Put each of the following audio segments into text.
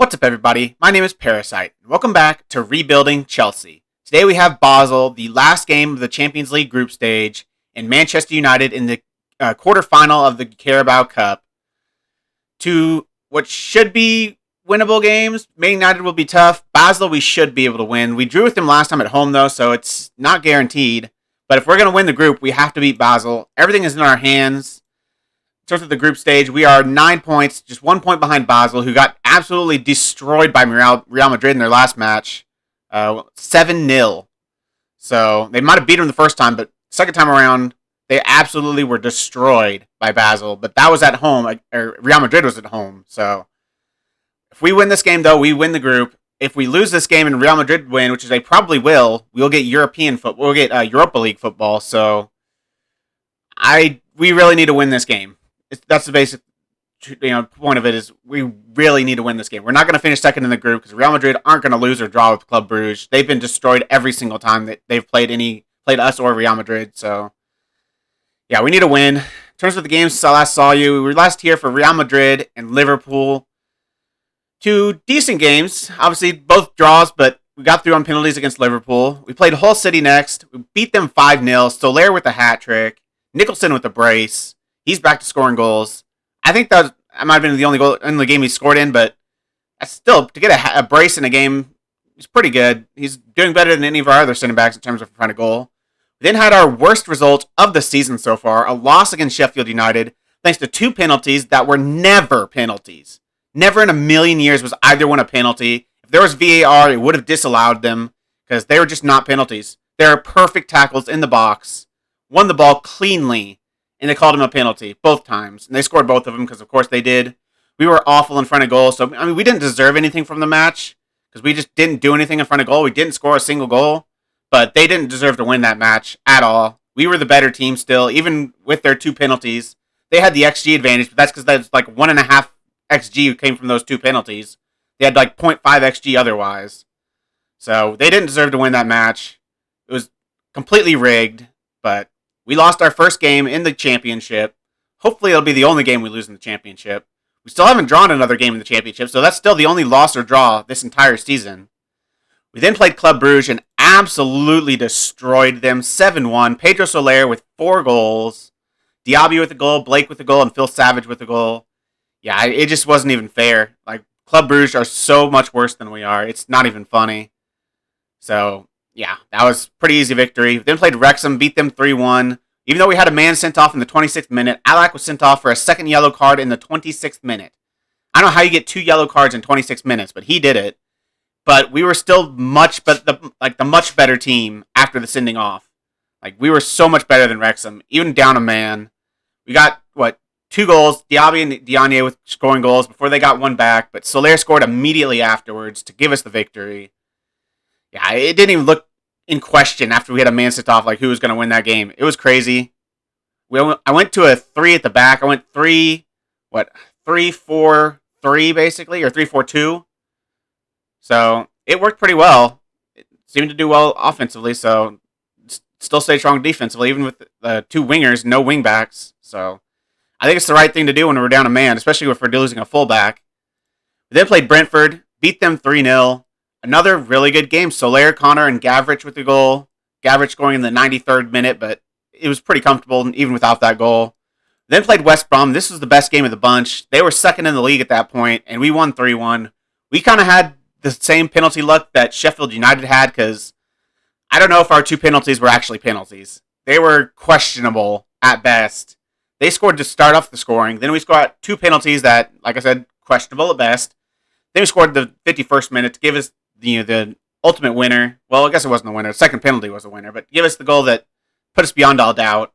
What's up, everybody? My name is Parasite, and welcome back to Rebuilding Chelsea. Today we have Basel, the last game of the Champions League group stage, and Manchester United in the quarterfinal of the Carabao Cup. To what should be winnable games. Man United will be tough. Basel we should be able to win. We drew with them last time at home, though, so it's not guaranteed. But if we're going to win the group, we have to beat Basel. Everything is in our hands. In terms of the group stage, we are 9 points, just 1 point behind Basel, who got absolutely destroyed by Real Madrid in their last match, 7-0. So they might have beat them the first time, but second time around, they absolutely were destroyed by Basel. But that was at home, or Real Madrid was at home. So if we win this game, though, we win the group. If we lose this game and Real Madrid win, which they probably will, we'll get European football. We'll get Europa League football. So we really need to win this game. That's the basic point of it, is we really need to win this game. We're not going to finish second in the group because Real Madrid aren't going to lose or draw with Club Brugge. They've been destroyed every single time that they've played us or Real Madrid. So yeah, we need to win. In terms of the games I last saw you, we were last here for Real Madrid and Liverpool. Two decent games. Obviously, both draws, but we got through on penalties against Liverpool. We played Hull City next. We beat them 5-0. Soler with a hat trick. Nicholson with a brace. He's back to scoring goals. I think that might have been the only goal in the game he scored in, but still, to get a brace in a game, he's pretty good. He's doing better than any of our other center backs in terms of front of goal. We then had our worst result of the season so far, a loss against Sheffield United, thanks to two penalties that were never penalties. Never in a million years was either one a penalty. If there was VAR, it would have disallowed them because they were just not penalties. They are perfect tackles in the box, won the ball cleanly, and they called him a penalty both times. And they scored both of them because, of course, they did. We were awful in front of goal. So, we didn't deserve anything from the match because we just didn't do anything in front of goal. We didn't score a single goal. But they didn't deserve to win that match at all. We were the better team still, even with their two penalties. They had the XG advantage, but that's because that's like 1.5 XG came from those two penalties. They had like 0.5 XG otherwise. So they didn't deserve to win that match. It was completely rigged, but we lost our first game in the championship. Hopefully it'll be the only game we lose in the championship. We still haven't drawn another game in the championship, so that's still the only loss or draw this entire season. We then played Club Brugge and absolutely destroyed them, 7-1. Pedro Soler with 4 goals. Diaby with a goal, Blake with a goal, and Phil Savage with a goal. Yeah, it just wasn't even fair. Like, Club Brugge are so much worse than we are. It's not even funny. So, yeah, that was a pretty easy victory. Then played Wrexham, beat them 3-1. Even though we had a man sent off in the 26th minute, Alak was sent off for a second yellow card in the 26th minute. I don't know how you get 2 yellow cards in 26 minutes, but he did it. But we were still the much better team after the sending off. Like, we were so much better than Wrexham, even down a man. We got, 2 goals, Diaby and Diagne with scoring goals before they got one back, but Soler scored immediately afterwards to give us the victory. Yeah, it didn't even look in question after we had a man sent off, like who was going to win that game. It was crazy. I went to a 3 at the back. I went 3-4-3 basically, or 3-4-2. So it worked pretty well. It seemed to do well offensively, so still stay strong defensively, even with the 2 wingers, no wing backs. So I think it's the right thing to do when we're down a man, especially if we're losing a fullback. We then played Brentford, beat them 3-0. Another really good game. Soler, Connor, and Gavrich with the goal. Gavrich scoring in the 93rd minute, but it was pretty comfortable even without that goal. Then played West Brom. This was the best game of the bunch. They were second in the league at that point, and we won 3-1. We kind of had the same penalty luck that Sheffield United had, because I don't know if our 2 penalties were actually penalties. They were questionable at best. They scored to start off the scoring. Then we scored 2 penalties that, like I said, questionable at best. Then we scored the 51st minute to give us the ultimate winner. Well, I guess it wasn't the winner. The second penalty was the winner, but give us the goal that put us beyond all doubt.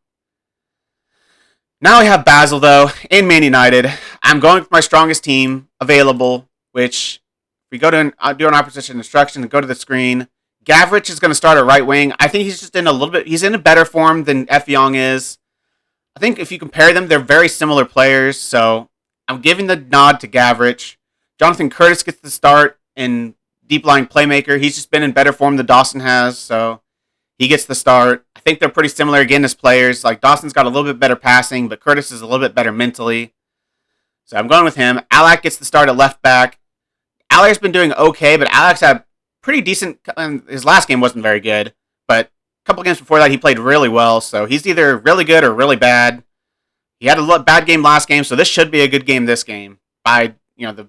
Now we have Basel, though, and Man United. I'm going with my strongest team available, which, if we go to do an opposition instruction and go to the screen, Gavrich is going to start at right wing. I think he's just he's in a better form than F. Young is. I think if you compare them, they're very similar players, so I'm giving the nod to Gavrich. Jonathan Curtis gets the start in deep line playmaker. He's just been in better form than Dawson has, so he gets the start. I think they're pretty similar again as players. Like, Dawson's got a little bit better passing, but Curtis is a little bit better mentally. So I'm going with him. Alak gets the start at left back. Alex's been doing okay, but Alex had pretty decent. His last game wasn't very good, but a couple games before that he played really well. So he's either really good or really bad. He had a bad game last game, so this should be a good game this game by the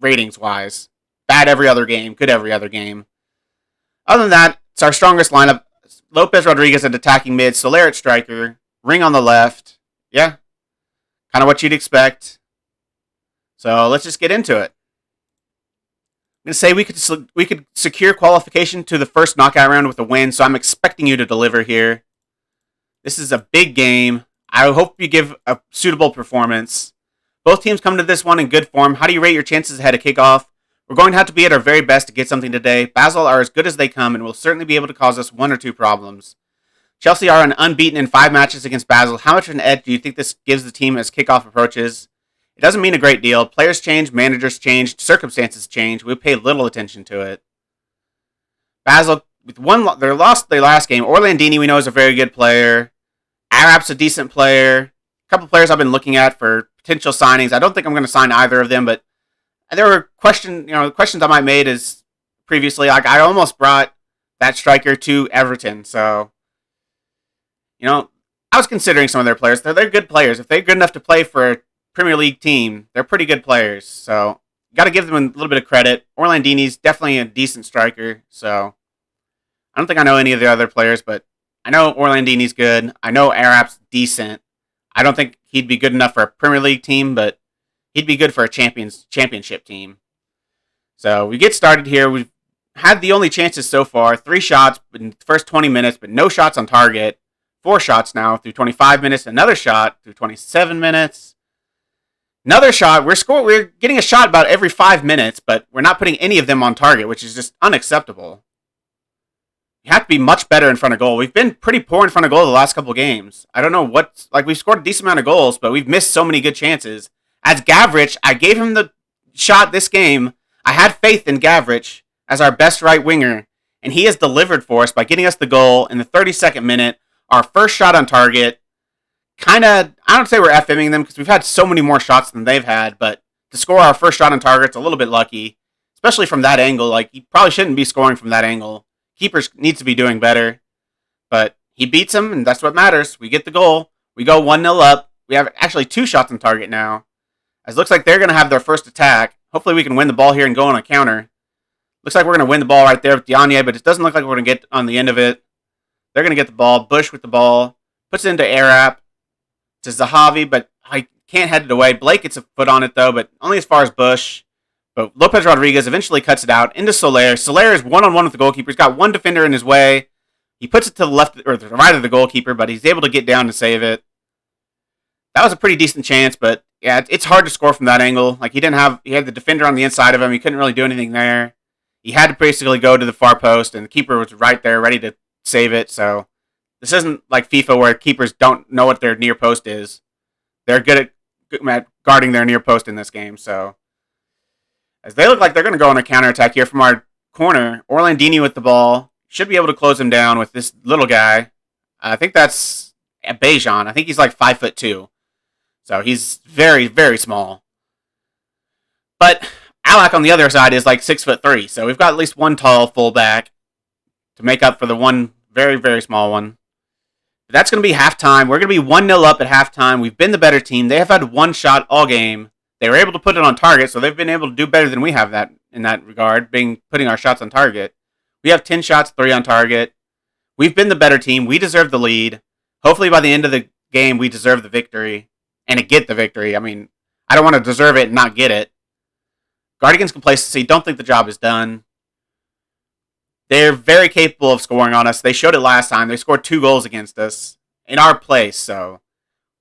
ratings wise. Bad every other game, good every other game. Other than that, it's our strongest lineup. Lopez Rodriguez at attacking mid, Soler at striker, Ring on the left. Yeah, kind of what you'd expect. So let's just get into it. I'm going to say we could secure qualification to the first knockout round with a win, so I'm expecting you to deliver here. This is a big game. I hope you give a suitable performance. Both teams come to this one in good form. How do you rate your chances ahead of kickoff? We're going to have to be at our very best to get something today. Basel are as good as they come and will certainly be able to cause us 1 or 2 problems. Chelsea are unbeaten in 5 matches against Basel. How much of an edge do you think this gives the team as kickoff approaches? It doesn't mean a great deal. Players change, managers change, circumstances change. We pay little attention to it. Basel, they lost their last game. Orlandini, we know, is a very good player. Arap's a decent player. A couple players I've been looking at for potential signings. I don't think I'm going to sign either of them, but there were questions I might made is previously. Like I almost brought that striker to Everton, so I was considering some of their players. They're good players. If they're good enough to play for a Premier League team, they're pretty good players. So got to give them a little bit of credit. Orlandini's definitely a decent striker. So I don't think I know any of the other players, but I know Orlandini's good. I know Arap's decent. I don't think he'd be good enough for a Premier League team, but he'd be good for a championship team. So we get started here. We've had the only chances so far. 3 shots in the first 20 minutes, but no shots on target. 4 shots now through 25 minutes. Another shot through 27 minutes. Another shot. We're getting a shot about every 5 minutes, but we're not putting any of them on target, which is just unacceptable. You have to be much better in front of goal. We've been pretty poor in front of goal the last couple games. I don't know we've scored a decent amount of goals, but we've missed so many good chances. As Gavrich, I gave him the shot this game. I had faith in Gavrich as our best right winger, and he has delivered for us by getting us the goal in the 32nd minute. Our first shot on target. I don't say we're FMing them because we've had so many more shots than they've had, but to score our first shot on target's a little bit lucky, especially from that angle. Like, you probably shouldn't be scoring from that angle. Keeper needs to be doing better, but he beats him, and that's what matters. We get the goal. We go 1-0 up. We have actually 2 shots on target now. As it looks like they're going to have their first attack. Hopefully we can win the ball here and go on a counter. Looks like we're going to win the ball right there with Diagne, but it doesn't look like we're going to get on the end of it. They're going to get the ball. Bush with the ball. Puts it into Arap. To Zahavi, but I can't head it away. Blake gets a foot on it, though, but only as far as Bush. But Lopez Rodriguez eventually cuts it out into Soler. Soler is 1-on-1 with the goalkeeper. He's got one defender in his way. He puts it to the left or the right of the goalkeeper, but he's able to get down to save it. That was a pretty decent chance, but yeah, it's hard to score from that angle. Like he had the defender on the inside of him. He couldn't really do anything there. He had to basically go to the far post, and the keeper was right there, ready to save it. So this isn't like FIFA where keepers don't know what their near post is. They're good at guarding their near post in this game. So as they look like they're going to go on a counterattack here from our corner, Orlandini with the ball. Should be able to close him down with this little guy. I think that's Bejan. I think he's like 5'2". So he's very, very small. But Alak on the other side is like 6'3". So we've got at least one tall fullback to make up for the one very, very small one. But that's going to be halftime. We're going to be 1-0 up at halftime. We've been the better team. They have had one shot all game. They were able to put it on target, so they've been able to do better than we have that in that regard, putting our shots on target. We have 10 shots, 3 on target. We've been the better team. We deserve the lead. Hopefully by the end of the game, we deserve the victory and to get the victory. I mean, I don't want to deserve it and not get it. Guard against complacency. Don't think the job is done. They're very capable of scoring on us. They showed it last time. They scored 2 goals against us in our place, so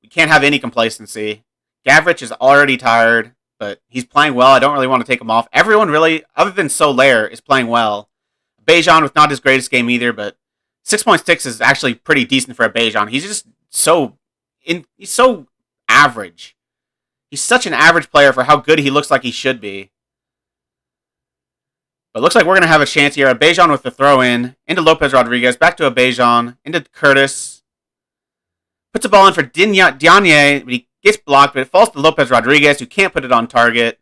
we can't have any complacency. Gavrich is already tired, but he's playing well. I don't really want to take him off. Everyone really, other than Soler, is playing well. Bejan with not his greatest game either, but 6.6 is actually pretty decent for a Bejan. He's just he's so average. He's such an average player for how good he looks like he should be. But it looks like we're going to have a chance here. A Bejan with the throw in into Lopez Rodriguez, back to a Bejan, into Curtis. Puts the ball in for Diagne, but he gets blocked, but it falls to Lopez Rodriguez, who can't put it on target.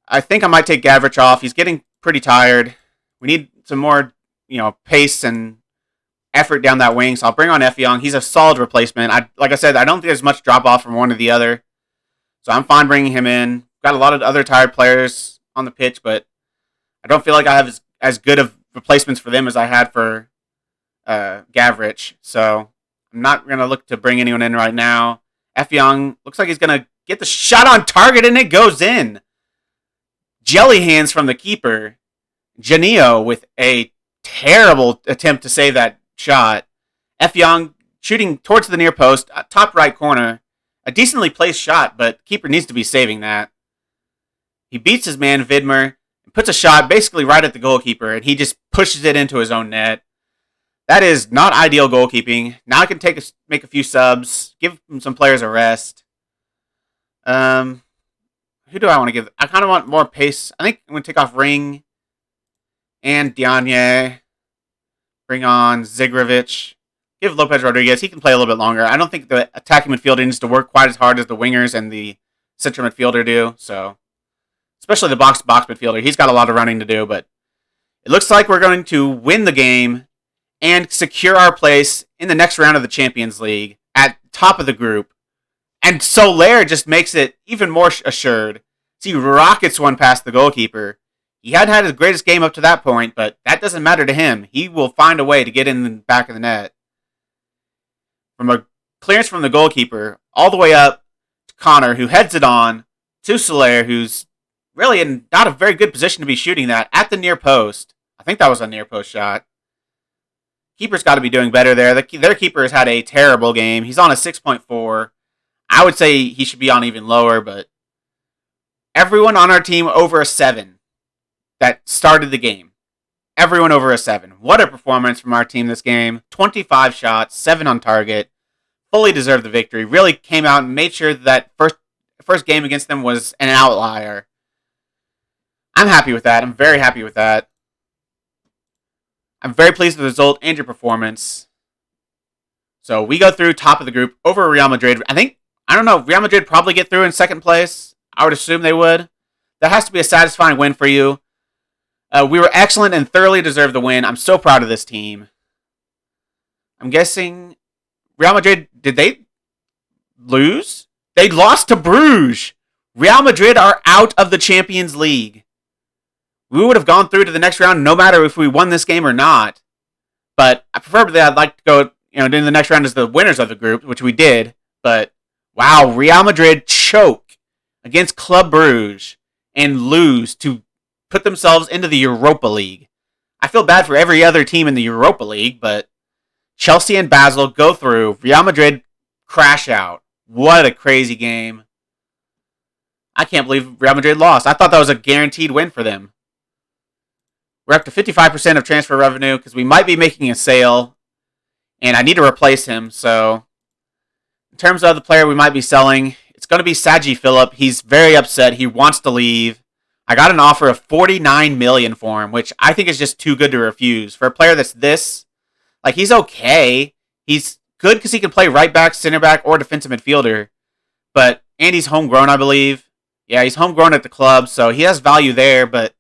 I think I might take Gavrich off. He's getting pretty tired. We need some more, pace and effort down that wing. So I'll bring on F Young. He's a solid replacement. Like I said, I don't think there's much drop off from one to the other. So I'm fine bringing him in. Got a lot of other tired players on the pitch, but I don't feel like I have as good of replacements for them as I had for Gavrich. So I'm not going to look to bring anyone in right now. F Young looks like he's going to get the shot on target, and it goes in. Jelly hands from the keeper. Janio with a terrible attempt to save that shot. F Young shooting towards the near post, top right corner. A decently placed shot, but keeper needs to be saving that. He beats his man Vidmer, and puts a shot basically right at the goalkeeper, and he just pushes it into his own net. That is not ideal goalkeeping. Now I can make a few subs, give some players a rest. Who do I want to give? I kind of want more pace. I think I'm going to take off Ring and Diagne. Bring on Zigrovic. Give Lopez Rodriguez. He can play a little bit longer. I don't think the attacking midfielder needs to work quite as hard as the wingers and the central midfielder do. So, especially the box-to-box midfielder. He's got a lot of running to do, but it looks like we're going to win the game and secure our place in the next round of the Champions League at top of the group. And Soler just makes it even more assured. He rockets one past the goalkeeper. He hadn't had his greatest game up to that point, but that doesn't matter to him. He will find a way to get in the back of the net. From a clearance from the goalkeeper, all the way up to Connor, who heads it on to Soler, who's really in not a very good position to be shooting that at the near post. I think that was a near post shot. Keeper's got to be doing better there. Their keeper has had a terrible game. He's on a 6.4. I would say he should be on even lower, but everyone on our team over a 7 that started the game. Everyone over a 7. What a performance from our team this game. 25 shots, 7 on target. Fully deserved the victory. Really came out and made sure that first game against them was an outlier. I'm happy with that. I'm very happy with that. I'm very pleased with the result and your performance. So we go through top of the group over Real Madrid. I don't know, Real Madrid probably get through in second place. I would assume they would. That has to be a satisfying win for you. We were excellent and thoroughly deserved the win. I'm so proud of this team. I'm guessing Real Madrid, did they lose? They lost to Bruges. Real Madrid are out of the Champions League. We would have gone through to the next round no matter if we won this game or not. But preferably I'd like to go, in the next round as the winners of the group, which we did. But wow, Real Madrid choke against Club Bruges and lose to put themselves into the Europa League. I feel bad for every other team in the Europa League, but Chelsea and Basel go through. Real Madrid crash out. What a crazy game. I can't believe Real Madrid lost. I thought that was a guaranteed win for them. We're up to 55% of transfer revenue because we might be making a sale, and I need to replace him. So, in terms of the player we might be selling, it's going to be Saji Philip. He's very upset. He wants to leave. I got an offer of $49 million for him, which I think is just too good to refuse. For a player that's this, he's okay. He's good because he can play right back, center back, or defensive midfielder. And he's homegrown, I believe. Yeah, he's homegrown at the club, so he has value there, but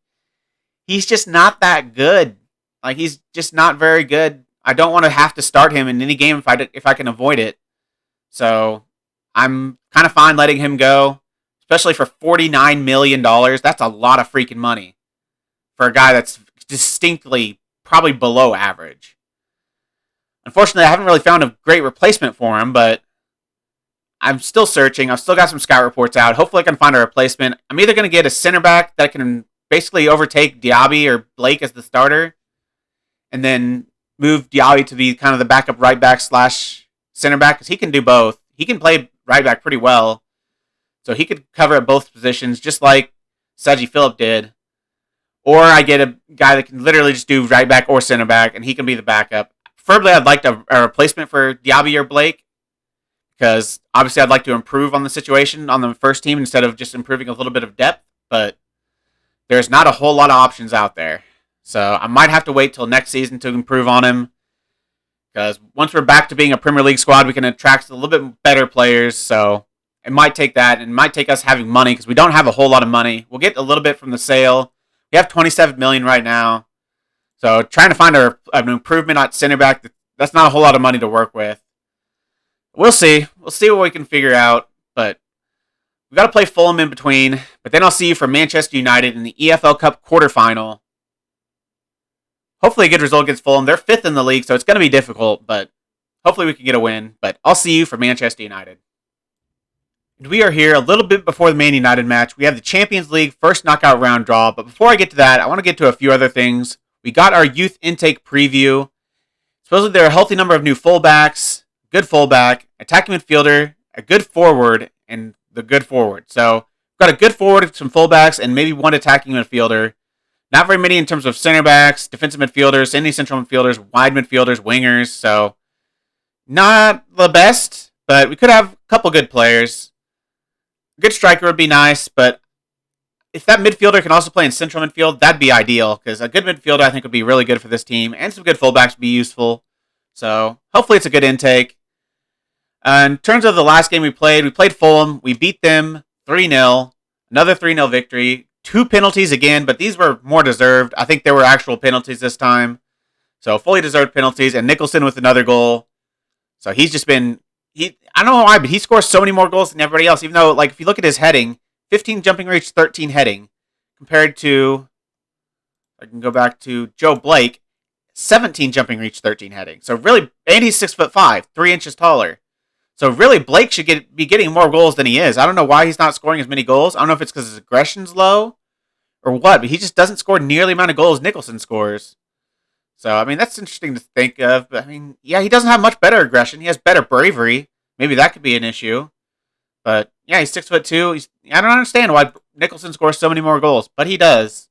he's just not that good. He's just not very good. I don't want to have to start him in any game if I can avoid it. So I'm kind of fine letting him go, especially for $49 million. That's a lot of freaking money for a guy that's distinctly probably below average. Unfortunately, I haven't really found a great replacement for him, but I'm still searching. I've still got some scout reports out. Hopefully I can find a replacement. I'm either going to get a center back that can basically overtake Diaby or Blake as the starter, and then move Diaby to be kind of the backup right back / center back, because he can do both. He can play right back pretty well, so he could cover at both positions, just like Saji Philip did. Or I get a guy that can literally just do right back or center back, and he can be the backup. Preferably, I'd like a replacement for Diaby or Blake, because obviously I'd like to improve on the situation on the first team instead of just improving a little bit of depth, but there's not a whole lot of options out there. So I might have to wait till next season to improve on him, because once we're back to being a Premier League squad, we can attract a little bit better players. So It might take that, and it might take us having money because we don't have a whole lot of money. We'll get a little bit from the sale. We have 27 million right now, so trying to find an improvement at center back. That's not a whole lot of money to work with. We'll see. We'll see what we can figure out, but we got to play Fulham in between. But then I'll see you for Manchester United in the EFL Cup Quarter Final. Hopefully a good result against Fulham. They're 5th in the league, so it's going to be difficult, but hopefully we can get a win. But I'll see you for Manchester United. And we are here a little bit before the Man United match. We have the Champions League first knockout round draw. But before I get to that, I want to get to a few other things. We got our youth intake preview. Supposedly there are a healthy number of new fullbacks, good fullback, attacking midfielder, a good forward, and the good forward. So we've got a good forward, some fullbacks, and maybe one attacking midfielder. Not very many in terms of center backs, defensive midfielders, any central midfielders, wide midfielders, wingers. So not the best, but we could have a couple good players. A good striker would be nice, but if that midfielder can also play in central midfield, that'd be ideal, because a good midfielder I think would be really good for this team, and some good fullbacks would be useful. So hopefully it's a good intake. In terms of the last game we played Fulham. We beat them 3-0. Another 3-0 victory. 2 penalties again, but these were more deserved. I think there were actual penalties this time. So fully deserved penalties, and Nicholson with another goal. So he's just been... I don't know why, but he scores so many more goals than everybody else, even though, like, if you look at his heading, 15 jumping reach, 13 heading, compared to... I can go back to Joe Blake, 17 jumping reach, 13 heading. So really... And he's 6'5", 3 inches taller. So really, Blake should be getting more goals than he is. I don't know why he's not scoring as many goals. I don't know if it's because his aggression's low or what, but he just doesn't score nearly the amount of goals Nicholson scores. So, I mean, that's interesting to think of. But, I mean, yeah, he doesn't have much better aggression. He has better bravery. Maybe that could be an issue. But, yeah, he's 6'2". I don't understand why Nicholson scores so many more goals, but he does.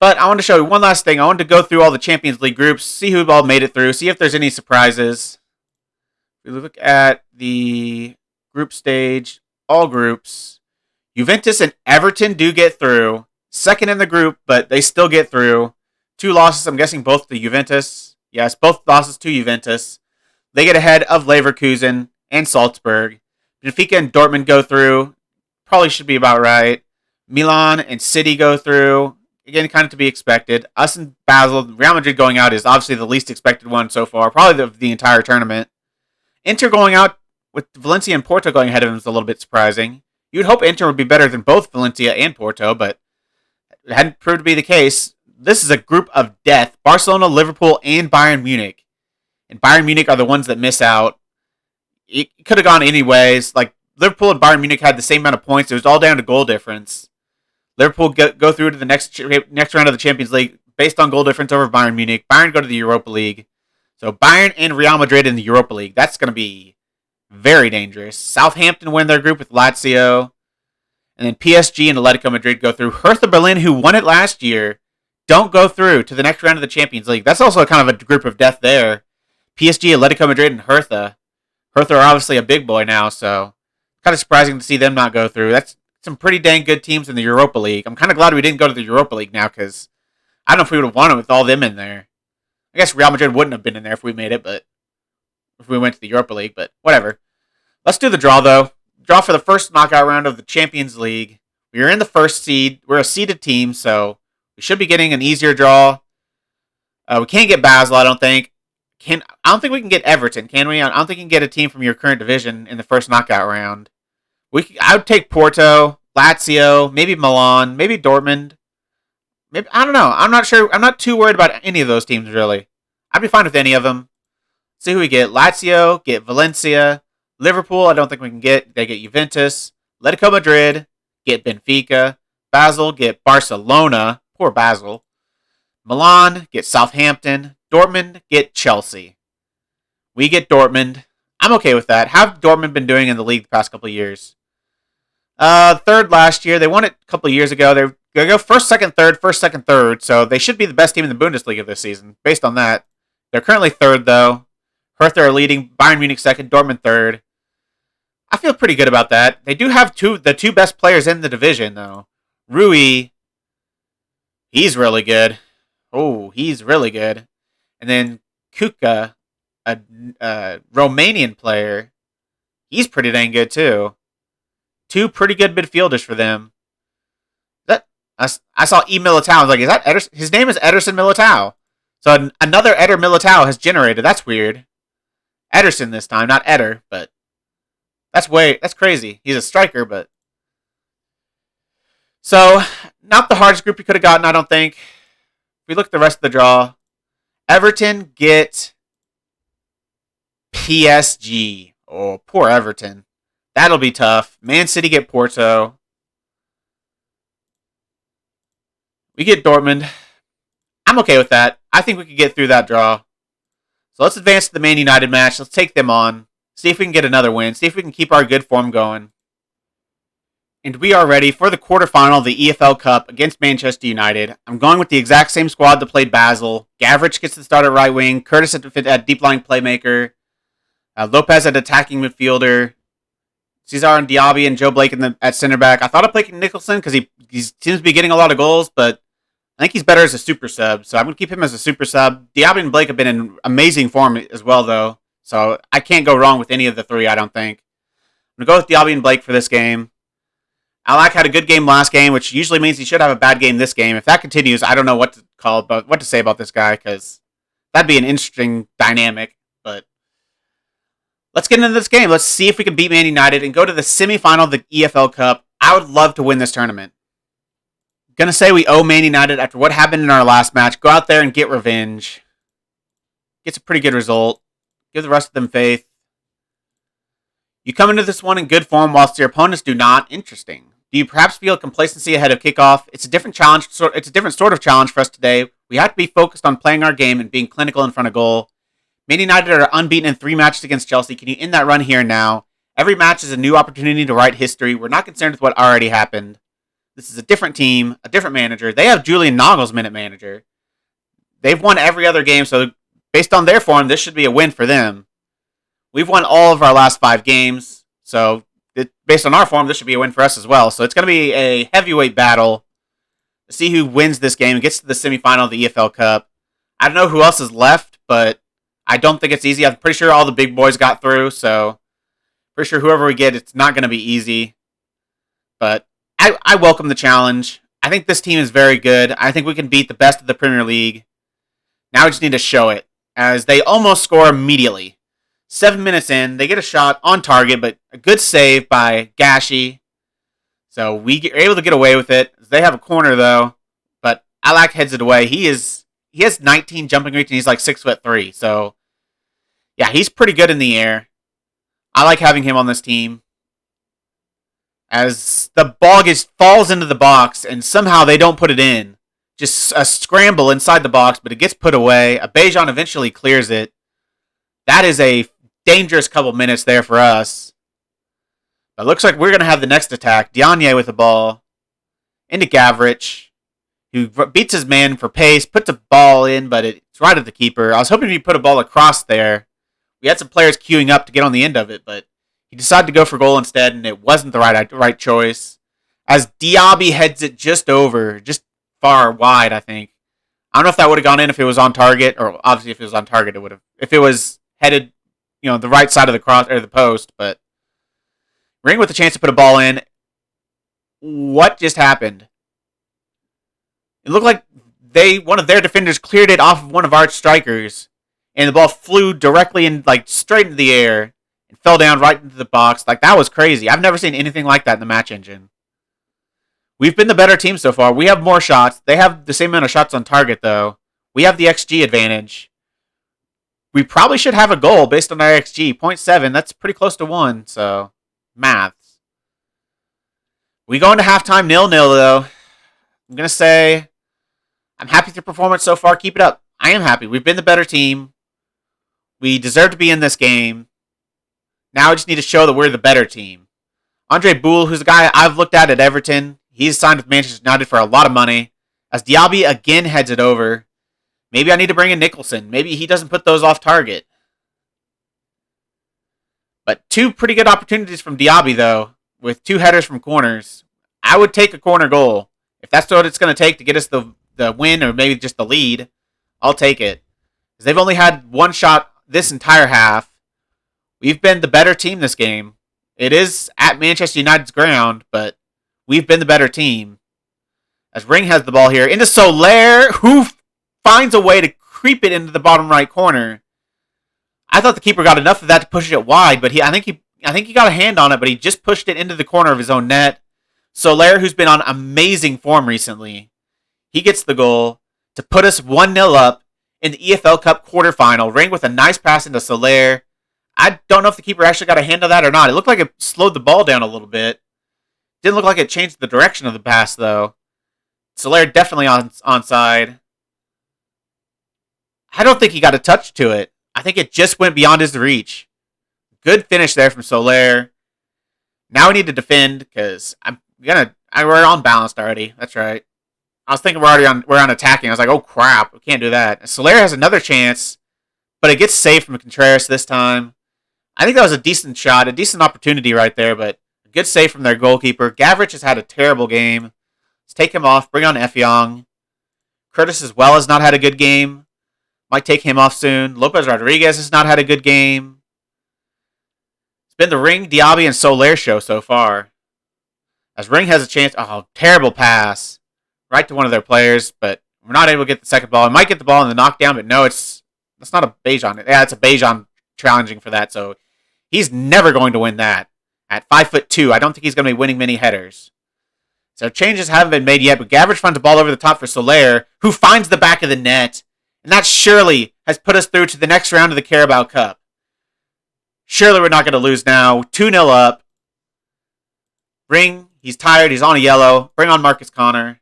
But I want to show you one last thing. I wanted to go through all the Champions League groups, see who all made it through, see if there's any surprises. If we look at the group stage, all groups, Juventus and Everton do get through. Second in the group, but they still get through. 2 losses, I'm guessing both to Juventus. Yes, both losses to Juventus. They get ahead of Leverkusen and Salzburg. Benfica and Dortmund go through. Probably should be about right. Milan and City go through. Again, kind of to be expected. Us and Basel, Real Madrid going out is obviously the least expected one so far. Probably the entire tournament. Inter going out with Valencia and Porto going ahead of him is a little bit surprising. You'd hope Inter would be better than both Valencia and Porto, but it hadn't proved to be the case. This is a group of death. Barcelona, Liverpool, and Bayern Munich. And Bayern Munich are the ones that miss out. It could have gone anyways. Like, Liverpool and Bayern Munich had the same amount of points. It was all down to goal difference. Liverpool go through to the next round of the Champions League based on goal difference over Bayern Munich. Bayern go to the Europa League. So Bayern and Real Madrid in the Europa League. That's going to be very dangerous. Southampton win their group with Lazio. And then PSG and Atletico Madrid go through. Hertha Berlin, who won it last year, don't go through to the next round of the Champions League. That's also kind of a group of death there. PSG, Atletico Madrid, and Hertha. Hertha are obviously a big boy now, so kind of surprising to see them not go through. That's some pretty dang good teams in the Europa League. I'm kind of glad we didn't go to the Europa League now, because I don't know if we would have won it with all them in there. I guess Real Madrid wouldn't have been in there if we made it, but if we went to the Europa League, but whatever. Let's do the draw, though. Draw for the first knockout round of the Champions League. We are in the first seed. We're a seeded team, so we should be getting an easier draw. We can't get Basel, I don't think. I don't think we can get Everton, can we? I don't think you can get a team from your current division in the first knockout round. I would take Porto, Lazio, maybe Milan, maybe Dortmund. Maybe, I don't know. I'm not sure. I'm not too worried about any of those teams, really. I'd be fine with any of them. See who we get. Lazio, get Valencia. Liverpool, I don't think we can get. They get Juventus. Atletico Madrid, get Benfica. Basel, get Barcelona. Poor Basel. Milan, get Southampton. Dortmund, get Chelsea. We get Dortmund. I'm okay with that. How have Dortmund been doing in the league the past couple of years? Third last year. They won it a couple of years ago. They're going to go first, second, third. So they should be the best team in the Bundesliga this season, based on that. They're currently third, though. Hertha are leading. Bayern Munich second. Dortmund third. I feel pretty good about that. They do have the two best players in the division, though. Rui, he's really good. Oh, he's really good. And then Kuka, a Romanian player, He's pretty dang good, too. Two pretty good midfielders for them. I saw E. Militao. I was like, is that Ederson? His name is Ederson Militao. So another Eder Militao has generated. That's weird. Ederson this time, not Eder, but that's crazy. He's a striker, but so not the hardest group you could have gotten, I don't think. If we look at the rest of the draw, Everton get PSG. Oh, poor Everton. That'll be tough. Man City get Porto. We get Dortmund. I'm okay with that. I think we could get through that draw. So let's advance to the Man United match. Let's take them on. See if we can get another win. See if we can keep our good form going. And we are ready for the quarterfinal of the EFL Cup against Manchester United. I'm going with the exact same squad that played Basel. Gavrich gets the start at right wing. Curtis at deep line playmaker. Lopez at attacking midfielder. Cesar and Diaby and Joe Blake at center back. I thought of playing Nicholson because he seems to be getting a lot of goals, but I think he's better as a super sub, so I'm going to keep him as a super sub. Diaby and Blake have been in amazing form as well, though, so I can't go wrong with any of the three, I don't think. I'm going to go with Diaby and Blake for this game. Alak had a good game last game, which usually means he should have a bad game this game. If that continues, I don't know what to say about this guy, because that'd be an interesting dynamic, but let's get into this game. Let's see if we can beat Man United and go to the semifinal of the EFL Cup. I would love to win this tournament. Gonna say we owe Man United after what happened in our last match. Go out there and get revenge. Gets a pretty good result. Give the rest of them faith. You come into this one in good form whilst your opponents do not. Interesting. Do you perhaps feel complacency ahead of kickoff? It's a different challenge. It's a different sort of challenge for us today. We have to be focused on playing our game and being clinical in front of goal. Man United are unbeaten in 3 matches against Chelsea. Can you end that run here and now? Every match is a new opportunity to write history. We're not concerned with what already happened. This is a different team, a different manager. They have Julian Nagelsmann manager. They've won every other game, so based on their form, this should be a win for them. We've won all of our last 5 games, so based on our form, this should be a win for us as well. So it's going to be a heavyweight battle to see who wins this game and gets to the semifinal of the EFL Cup. I don't know who else is left, but I don't think it's easy. I'm pretty sure all the big boys got through, so pretty sure whoever we get, it's not going to be easy. But I welcome the challenge. I think this team is very good. I think we can beat the best of the Premier League. Now we just need to show it, as they almost score immediately. 7 minutes in, they get a shot on target, but a good save by Gashi. So we are able to get away with it. They have a corner, though, but Alak heads it away. He has 19 jumping reach, and he's like 6'3". So, yeah, he's pretty good in the air. I like having him on this team. As the ball falls into the box, and somehow they don't put it in. Just a scramble inside the box, but it gets put away. Abejan eventually clears it. That is a dangerous couple minutes there for us. It looks like we're going to have the next attack. Diagne with the ball. Into Gavrich, who beats his man for pace, puts a ball in, but it's right at the keeper. I was hoping he put a ball across there. We had some players queuing up to get on the end of it, but he decided to go for goal instead, and it wasn't the right choice. As Diaby heads it just far wide, I think. I don't know if that would have gone in if it was on target, or obviously if it was on target, it would have. If it was headed, the right side of the cross or the post, but Ring with a chance to put a ball in. What just happened? It looked like one of their defenders cleared it off of one of our strikers, and the ball flew directly straight into the air and fell down right into the box. That was crazy. I've never seen anything like that in the match engine. We've been the better team so far. We have more shots. They have the same amount of shots on target, though. We have the XG advantage. We probably should have a goal based on our XG. 0.7, that's pretty close to 1, so maths. We go into halftime 0-0, though. I'm going to say I'm happy with your performance so far. Keep it up. I am happy. We've been the better team. We deserve to be in this game. Now I just need to show that we're the better team. Andre Boule, who's a guy I've looked at Everton, he's signed with Manchester United for a lot of money. As Diaby again heads it over. Maybe I need to bring in Nicholson. Maybe he doesn't put those off target. But 2 pretty good opportunities from Diaby, though, with 2 headers from corners. I would take a corner goal. If that's what it's going to take to get us the win or maybe just the lead, I'll take it. Because they've only had 1 shot this entire half. We've been the better team this game. It is at Manchester United's ground, but we've been the better team. As Ring has the ball here into Soler, who finds a way to creep it into the bottom right corner. I thought the keeper got enough of that to push it wide, but I think he got a hand on it, but he just pushed it into the corner of his own net. Soler, who's been on amazing form recently, he gets the goal to put us 1-0 up in the EFL Cup Quarter Final. Ring with a nice pass into Soler. I don't know if the keeper actually got a hand on that or not. It looked like it slowed the ball down a little bit. Didn't look like it changed the direction of the pass, though. Soler definitely onside. I don't think he got a touch to it. I think it just went beyond his reach. Good finish there from Soler. Now we need to defend because we're unbalanced already. That's right. I was thinking we're on attacking. I was like, oh crap, we can't do that. And Soler has another chance, but it gets saved from Contreras this time. I think that was a decent shot, a decent opportunity right there, but a good save from their goalkeeper. Gavrich has had a terrible game. Let's take him off. Bring on Effiong. Curtis as well has not had a good game. Might take him off soon. Lopez Rodriguez has not had a good game. It's been the Ring, Diaby, and Soler show so far. As Ring has a chance. Oh, terrible pass. Right to one of their players, but we're not able to get the second ball. We might get the ball in the knockdown, but no, that's not a Bejan. Yeah, it's a Bejan challenging for that, so he's never going to win that. At 5'2", I don't think he's going to be winning many headers. So changes haven't been made yet, but Gavrich finds the ball over the top for Soler, who finds the back of the net. And that surely has put us through to the next round of the Carabao Cup. Surely we're not going to lose now. 2-0 up. Ring, he's tired, he's on a yellow. Bring on Marcus Connor.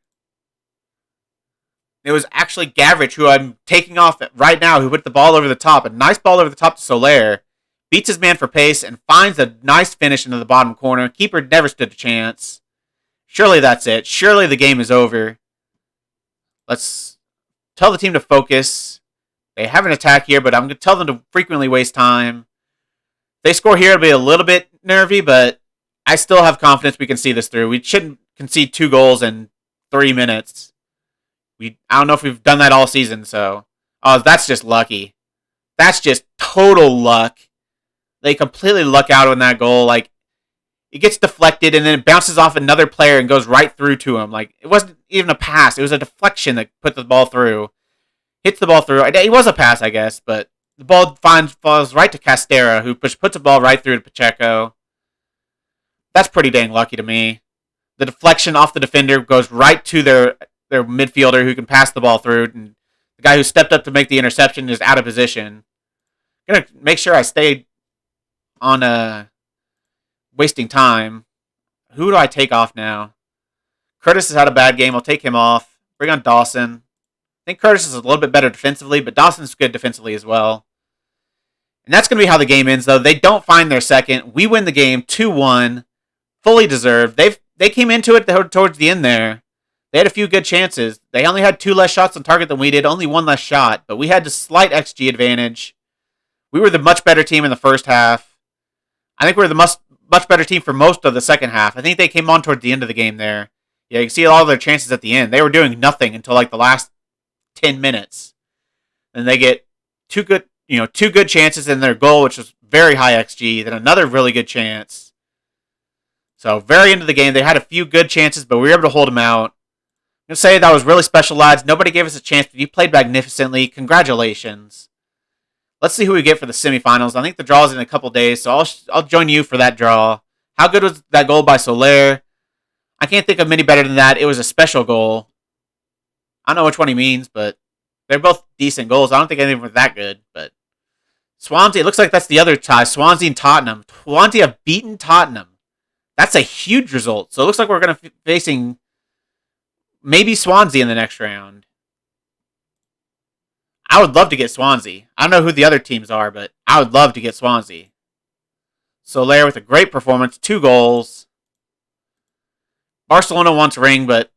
It was actually Gavrich, who I'm taking off right now, who put the ball over the top. A nice ball over the top to Soler. Beats his man for pace and finds a nice finish into the bottom corner. Keeper never stood a chance. Surely that's it. Surely the game is over. Let's tell the team to focus. They have an attack here, but I'm going to tell them to frequently waste time. If they score here, it'll be a little bit nervy, but I still have confidence we can see this through. We shouldn't concede 2 goals in 3 minutes. I don't know if we've done that all season, so... Oh, that's just lucky. That's just total luck. They completely luck out on that goal. Like, it gets deflected, and then it bounces off another player and goes right through to him. Like, it wasn't even a pass. It was a deflection that put the ball through. Hits the ball through. It was a pass, I guess, but the ball falls right to Castera, who puts the ball right through to Pacheco. That's pretty dang lucky to me. The deflection off the defender goes right to their midfielder, who can pass the ball through, and the guy who stepped up to make the interception is out of position. I'm going to make sure I stay on wasting time. Who do I take off now? Curtis has had a bad game. I'll take him off. Bring on Dawson. I think Curtis is a little bit better defensively, but Dawson's good defensively as well. And that's going to be how the game ends, though. They don't find their second. We win the game 2-1. Fully deserved. They came into it towards the end there. They had a few good chances. They only had 2 less shots on target than we did. Only 1 less shot. But we had a slight XG advantage. We were the much better team in the first half. I think we were the much better team for most of the second half. I think they came on towards the end of the game there. Yeah, you can see all of their chances at the end. They were doing nothing until like the last 10 minutes. And they get 2 good chances in their goal, which was very high XG. Then another really good chance. So very end of the game, they had a few good chances, but we were able to hold them out. I'm going to say that was really special, lads. Nobody gave us a chance, but you played magnificently. Congratulations. Let's see who we get for the semifinals. I think the draw is in a couple days, so I'll join you for that draw. How good was that goal by Soler? I can't think of many better than that. It was a special goal. I don't know which one he means, but they're both decent goals. I don't think any of them were that good, but Swansea, it looks like that's the other tie. Swansea and Tottenham. Swansea have beaten Tottenham. That's a huge result. So it looks like we're going to be facing maybe Swansea in the next round. I would love to get Swansea. I don't know who the other teams are, but I would love to get Swansea. Soler with a great performance, 2 goals. Barcelona wants Ring, but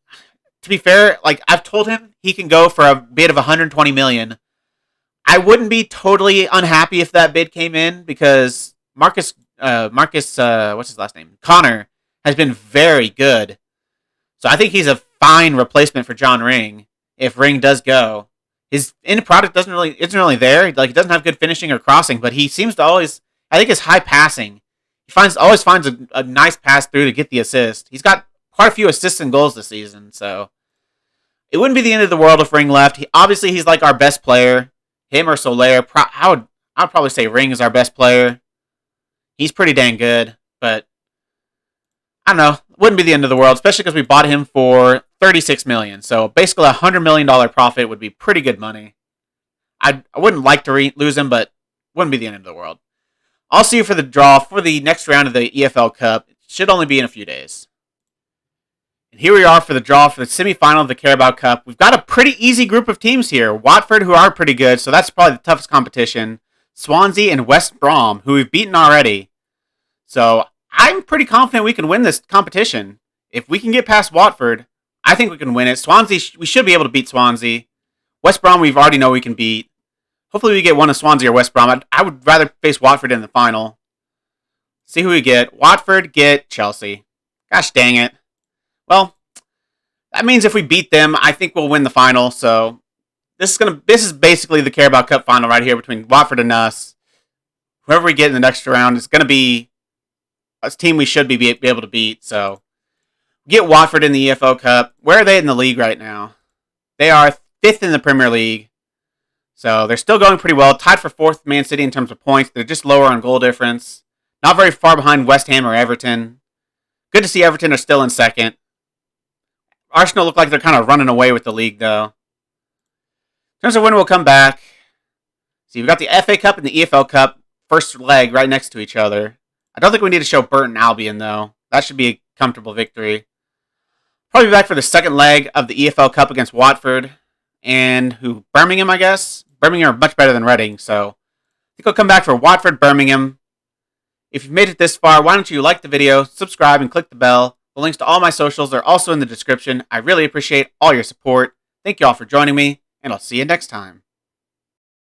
to be fair, like I've told him he can go for a bid of 120 million. I wouldn't be totally unhappy if that bid came in because Marcus, what's his last name? Connor has been very good. So I think he's a fine replacement for John Ring if Ring does go. His end product isn't really there. Like he doesn't have good finishing or crossing, but he seems to always. I think his high passing. He always finds a nice pass through to get the assist. He's got quite a few assists and goals this season, so it wouldn't be the end of the world if Ring left. He's like our best player. Him or Soler. I'd probably say Ring is our best player. He's pretty dang good, but I don't know. It wouldn't be the end of the world, especially because we bought him for $36 million. So basically, $100 million profit would be pretty good money. I wouldn't like to lose him, but wouldn't be the end of the world. I'll see you for the draw for the next round of the EFL Cup. It should only be in a few days. And here we are for the draw for the semifinal of the Carabao Cup. We've got a pretty easy group of teams here. Watford, who are pretty good, so that's probably the toughest competition. Swansea and West Brom, who we've beaten already. So I'm pretty confident we can win this competition. If we can get past Watford, I think we can win it. Swansea, we should be able to beat Swansea. West Brom, we've already know we can beat. Hopefully we get one of Swansea or West Brom. I would rather face Watford in the final. See who we get. Watford get Chelsea. Gosh dang it. Well, that means if we beat them, I think we'll win the final. So this is basically the Carabao Cup final right here between Watford and us. Whoever we get in the next round is going to be a team we should be able to beat. So get Watford in the EFL Cup. Where are they in the league right now? They are 5th in the Premier League. So they're still going pretty well. Tied for 4th Man City in terms of points. They're just lower on goal difference. Not very far behind West Ham or Everton. Good to see Everton are still in 2nd. Arsenal look like they're kind of running away with the league, though. In terms of when we'll come back, see, we've got the FA Cup and the EFL Cup first leg right next to each other. I don't think we need to show Burton Albion, though. That should be a comfortable victory. Probably back for the second leg of the EFL Cup against Watford and Birmingham, I guess. Birmingham are much better than Reading, so I think I'll come back for Watford, Birmingham. If you've made it this far, why don't you like the video, subscribe, and click the bell. The links to all my socials are also in the description. I really appreciate all your support. Thank you all for joining me, and I'll see you next time.